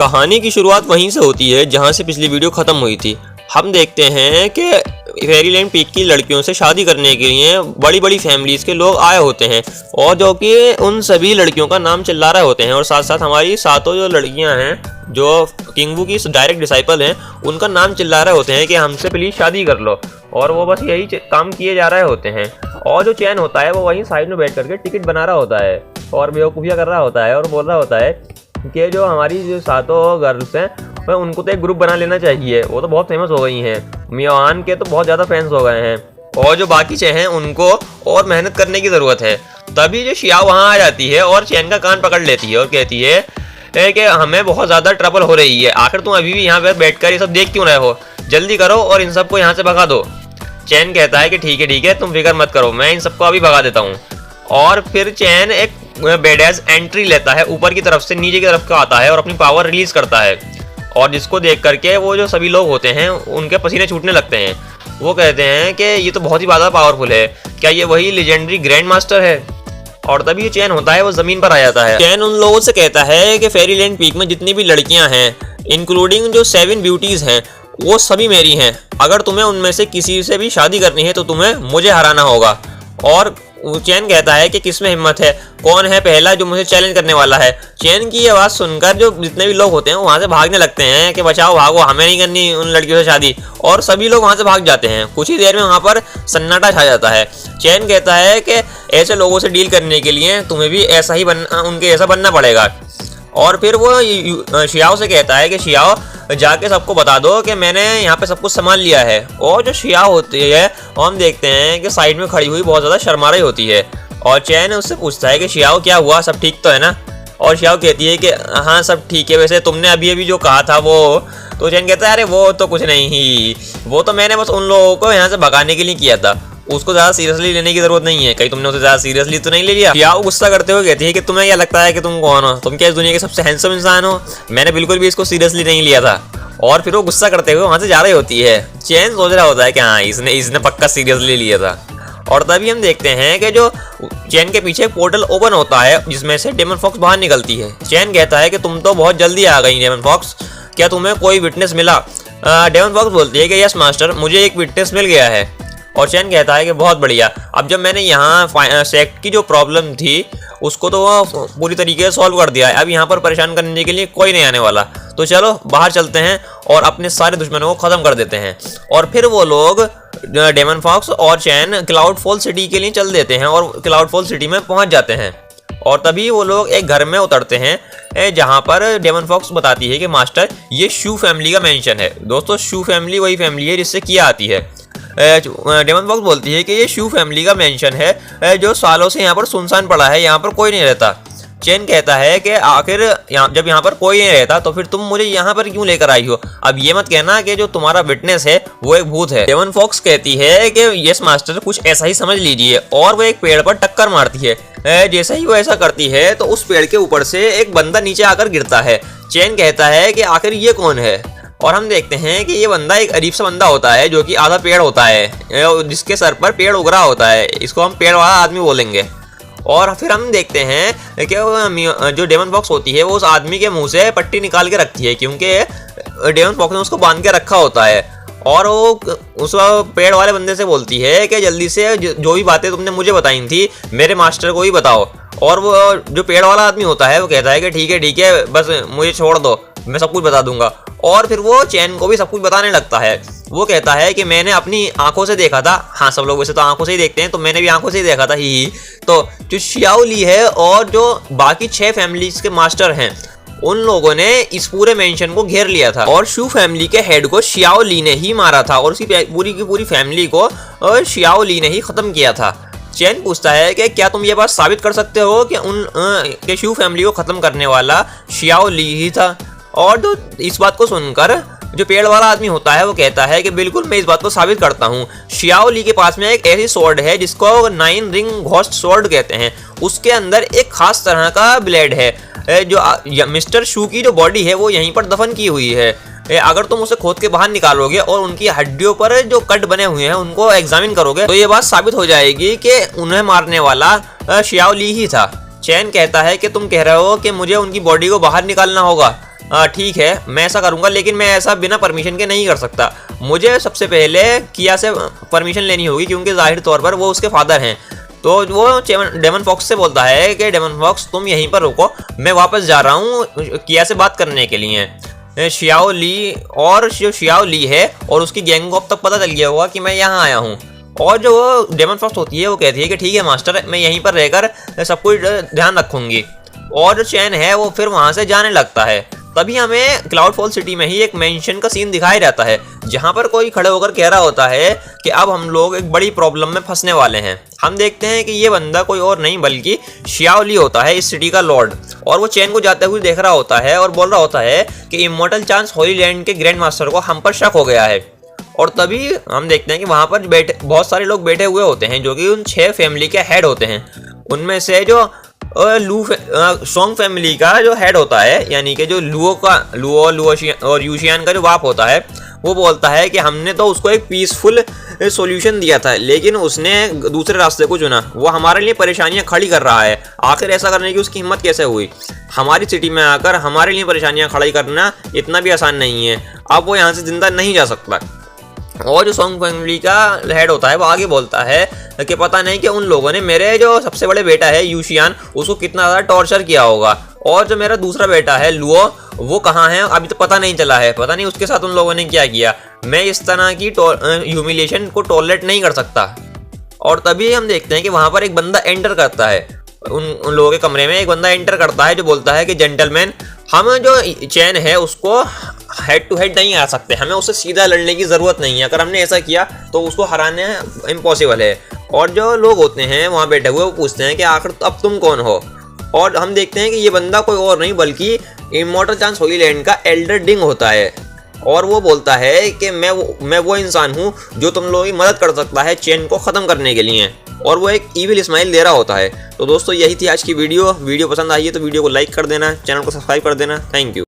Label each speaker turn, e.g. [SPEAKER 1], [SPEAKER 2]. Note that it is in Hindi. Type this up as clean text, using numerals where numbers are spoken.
[SPEAKER 1] कहानी की शुरुआत वहीं से होती है जहां से पिछली वीडियो खत्म हुई थी। हम देखते हैं कि फेरीलैंड पीक की लड़कियों से शादी करने के लिए बड़ी बड़ी फैमिलीज के लोग आए होते हैं और जो कि उन सभी लड़कियों का नाम चिल्ला रहे होते हैं और साथ साथ हमारी सातों जो लड़कियां हैं जो किंग वू की डायरेक्ट डिसाइपल हैं उनका नाम चिल्ला रहे होते हैं कि हमसे प्लीज शादी कर लो। और वो बस यही काम किए जा रहे होते हैं और जो चैन होता है वो वहीं साइड में बैठ करके टिकट बना रहा होता है और बेवकूफ़ियाँ कर रहा होता है और बोल रहा होता है कि जो हमारी जो सातों गर्ल्स हैं वह उनको तो एक ग्रुप बना लेना चाहिए, वो तो बहुत फेमस हो गई हैं, मियान के तो बहुत ज़्यादा फैंस हो गए हैं और जो बाकी चे हैं उनको और मेहनत करने की ज़रूरत है। तभी जो शिया वहाँ आ जाती है और चैन का कान पकड़ लेती है और कहती है कि हमें बहुत ज़्यादा ट्रबल हो रही है, आखिर तुम अभी भी यहाँ पर बैठ कर ये सब देख क्यों रहे हो, जल्दी करो और इन सबको यहाँ से भगा दो। चैन कहता है कि ठीक है तुम फिक्र मत करो, मैं इन सबको अभी भगा देता हूँ। और फिर चैन एक बेडेज एंट्री लेता है, ऊपर की तरफ से नीचे की तरफ का आता है और अपनी पावर रिलीज करता है और जिसको देख करके वो जो सभी लोग होते हैं उनके पसीने छूटने लगते हैं। वो कहते हैं कि ये तो बहुत ही ज़्यादा पावरफुल है, क्या ये वही लेजेंडरी ग्रैंड मास्टर है। और तभी ये चैन होता है वो ज़मीन पर आ जाता है। चैन उन लोगों से कहता है कि फेरीलैंड पीक में जितनी भी लड़कियां हैं इंक्लूडिंग जो 7 ब्यूटीज़ हैं वो सभी मेरी हैं, अगर तुम्हें उनमें से किसी से भी शादी करनी है तो तुम्हें मुझे हराना होगा। और चैन कहता है कि किसमें हिम्मत है, कौन है पहला जो मुझे चैलेंज करने वाला है। चैन की ये बात सुनकर जो जितने भी लोग होते हैं वहाँ से भागने लगते हैं कि बचाओ भागो, हमें नहीं करनी उन लड़कियों से शादी। और सभी लोग वहाँ से भाग जाते हैं। कुछ ही देर में वहाँ पर सन्नाटा छा जाता है। चैन कहता है कि ऐसे लोगों से डील करने के लिए तुम्हें भी ऐसा ही उनके ऐसा बनना पड़ेगा। और फिर वो शियाओ से कहता है कि शियाओ जाके सबको बता दो कि मैंने यहाँ पे सब कुछ संभाल लिया है। और जो शिया होती है हम देखते हैं कि साइड में खड़ी हुई बहुत ज़्यादा शर्मा रही होती है और चैन उससे पूछता है कि शियाओ क्या हुआ, सब ठीक तो है ना। और शियाओ कहती है कि हाँ सब ठीक है, वैसे तुमने अभी जो कहा था वो। तो चैन कहता है अरे वो तो कुछ नहीं ही, वो तो मैंने बस उन लोगों को यहाँ से भगाने के लिए किया था, उसको ज़्यादा सीरियसली लेने की जरूरत नहीं है, कहीं तुमने उसे ज़्यादा सीरियसली तो नहीं ले लिया। शियाओ गुस्सा करते हुए कहती है कि तुम्हें क्या लगता है कि तुम कौन हो, तुम क्या इस दुनिया के सबसे हैंडसम इंसान हो, मैंने बिल्कुल भी इसको सीरियसली नहीं लिया था। और फिर वो गुस्सा करते हुए वहाँ से जा रही होती है। चैन सोच रहा होता है कि हाँ इसने पक्का सीरियसली लिया था। और तभी हम देखते हैं कि जो चैन के पीछे पोर्टल ओपन होता है जिसमें से डेमन फॉक्स बाहर निकलती है। चैन कहता है कि तुम तो बहुत जल्दी आ गई डेमन फॉक्स, क्या तुम्हें कोई विटनेस मिला। डेमन फॉक्स बोलती है कि यस मास्टर, मुझे एक विटनेस मिल गया है। और चैन कहता है कि बहुत बढ़िया, अब जब मैंने यहाँ सेक्ट की जो प्रॉब्लम थी उसको तो वो पूरी तरीके से सॉल्व कर दिया है, अब यहाँ पर परेशान करने के लिए कोई नहीं आने वाला, तो चलो बाहर चलते हैं और अपने सारे दुश्मनों को ख़त्म कर देते हैं। और फिर वो लोग डेमन फॉक्स और चैन क्लाउड फॉल सिटी के लिए चल देते हैं और क्लाउड फॉल सिटी में पहुँच जाते हैं। और तभी वो लोग एक घर में उतरते हैं जहाँ पर डेमन फॉक्स बताती है कि मास्टर ये शू फैमिली का मेंशन है। दोस्तों शू फैमिली वही फैमिली है जिससे किया आती है। डेमन फॉक्स बोलती है कि ये शू फैमिली का मेंशन है जो सालों से यहाँ पर सुनसान पड़ा है, यहाँ पर कोई नहीं रहता। चैन कहता है कि आखिर जब यहाँ पर कोई नहीं रहता तो फिर तुम मुझे यहाँ पर क्यों लेकर आई हो, अब ये मत कहना कि जो तुम्हारा विटनेस है वो एक भूत है। डेमन फॉक्स कहती है कि यस मास्टर, कुछ ऐसा ही समझ लीजिए। और वो एक पेड़ पर टक्कर मारती है। जैसे ही वो ऐसा करती है तो उस पेड़ के ऊपर से एक बंदा नीचे आकर गिरता है। चैन कहता है कि आखिर ये कौन है। और हम देखते हैं कि ये बंदा एक अजीब सा बंदा होता है जो कि आधा पेड़ होता है, जिसके सर पर पेड़ उग रहा होता है, इसको हम पेड़ वाला आदमी बोलेंगे। और फिर हम देखते हैं कि जो डेमन फॉक्स होती है वो उस आदमी के मुंह से पट्टी निकाल के रखती है क्योंकि डेमन फॉक्स ने उसको बांध के रखा होता है। और वो उस पेड़ वाले बंदे से बोलती है कि जल्दी से जो भी बातें तुमने मुझे बताई थी मेरे मास्टर को ही बताओ। और वो जो पेड़ वाला आदमी होता है वो कहता है कि ठीक है बस मुझे छोड़ दो, मैं सब कुछ बता दूंगा। और फिर वो चैन को भी सब कुछ बताने लगता है। वो कहता है कि मैंने अपनी आंखों से देखा था, हाँ सब लोग वैसे तो आंखों से ही देखते हैं, तो मैंने भी आंखों से ही देखा था ही। तो जो शियाओ ली है और जो बाकी 6 फैमिलीज के मास्टर हैं उन लोगों ने इस पूरे मेंशन को घेर लिया था और शू फैमिली के हेड को शियाओ ली ने ही मारा था और उसकी पूरी की पूरी फैमिली को शियाओ ली ने ही खत्म किया था। चैन पूछता है कि क्या तुम ये बात साबित कर सकते हो कि शू फैमिली को खत्म करने वाला शियाओ ली ही था। और जो इस बात को सुनकर जो पेड़ वाला आदमी होता है वो कहता है कि बिल्कुल मैं इस बात को साबित करता हूँ। शियाओ ली के पास में एक ऐसी स्वॉर्ड है जिसको 9 रिंग घोस्ट स्वॉर्ड कहते हैं, उसके अंदर एक खास तरह का ब्लेड है जो मिस्टर शू की जो बॉडी है वो यहीं पर दफन की हुई है। अगर तुम उसे खोद के बाहर निकालोगे और उनकी हड्डियों पर जो कट बने हुए हैं उनको एग्जामिन करोगे तो ये बात साबित हो जाएगी कि उन्हें मारने वाला शियाओ ली ही था। चैन कहता है कि तुम कह रहे हो कि मुझे उनकी बॉडी को बाहर निकालना होगा। ठीक है मैं ऐसा करूँगा, लेकिन मैं ऐसा बिना परमिशन के नहीं कर सकता। मुझे सबसे पहले किया से परमिशन लेनी होगी, क्योंकि जाहिर तौर पर वो उसके फादर हैं। तो वो डेमन फॉक्स से बोलता है कि डेमन फॉक्स तुम यहीं पर रुको, मैं वापस जा रहा हूँ किया से बात करने के लिए। शियाओ ली और जो शियाओ ली है और उसकी गैंग को अब तक पता चल गया होगा कि मैं यहाँ आया हूँ। और जो डेमन फॉक्स होती है वो कहती है कि ठीक है मास्टर, मैं यहीं पर रहकर सब कुछ ध्यान रखूँगी। और जो चैन है वो फिर वहाँ से जाने लगता है। तभी हमें क्लाउडफॉल सिटी में ही एक मेंशन का सीन दिखाया जाता है, जहाँ पर कोई खड़े होकर कह रहा होता है कि अब हम लोग एक बड़ी प्रॉब्लम में फंसने वाले हैं। हम देखते हैं कि ये बंदा कोई और नहीं बल्कि शियाओ ली होता है, इस सिटी का लॉर्ड। और वो चैन को जाते हुए देख रहा होता है और बोल रहा होता है कि इमॉर्टल चांस होली लैंड के ग्रैंड मास्टर को हम पर शक हो गया है। और तभी हम देखते हैं कि वहाँ पर बहुत सारे लोग बैठे हुए होते हैं जो कि उन 6 फैमिली के हेड होते हैं। उनमें से जो सोंग फैमिली का जो हेड होता है, यानी कि जो लुओ और यूशियान का जो बाप होता है, वो बोलता है कि हमने तो उसको एक पीसफुल सॉल्यूशन दिया था, लेकिन उसने दूसरे रास्ते को चुना। वो हमारे लिए परेशानियां खड़ी कर रहा है। आखिर ऐसा करने की उसकी हिम्मत कैसे हुई? हमारी सिटी में आकर हमारे लिए परेशानियां खड़ी करना इतना भी आसान नहीं है। अब वो यहाँ से जिंदा नहीं जा सकता। और जो सोंग फैमिली का हेड होता है वो आगे बोलता है कि पता नहीं कि उन लोगों ने मेरे जो सबसे बड़े बेटा है यूशियान, उसको कितना ज़्यादा टॉर्चर किया होगा। और जो मेरा दूसरा बेटा है लुओ, वो कहाँ है अभी तो पता नहीं चला है। पता नहीं उसके साथ उन लोगों ने क्या किया। मैं इस तरह की ह्यूमिलिएशन को टॉलरेट नहीं कर सकता। और तभी हम देखते हैं कि वहाँ पर एक बंदा एंटर करता है। उन लोगों के कमरे में एक बंदा एंटर करता है जो बोलता है कि जेंटलमैन, हम जो चैन है उसको हेड टू हेड नहीं आ सकते, हमें उससे सीधा लड़ने की ज़रूरत नहीं है। अगर हमने ऐसा किया तो उसको हराना इम्पॉसिबल है। और जो लोग होते हैं वहाँ बैठे हुए वो पूछते हैं कि आखिर अब तुम कौन हो? और हम देखते हैं कि ये बंदा कोई और नहीं बल्कि इमॉर्टल चांस होली लैंड का एल्डर डिंग होता है। और वो बोलता है कि मैं वो इंसान हूँ जो तुम लोगों की मदद कर सकता है चेन को ख़त्म करने के लिए। और वो एक ईविल स्माइल दे रहा होता है। तो दोस्तों यही थी आज की वीडियो पसंद आई है तो वीडियो को लाइक कर देना, चैनल को सब्सक्राइब कर देना। Thank you.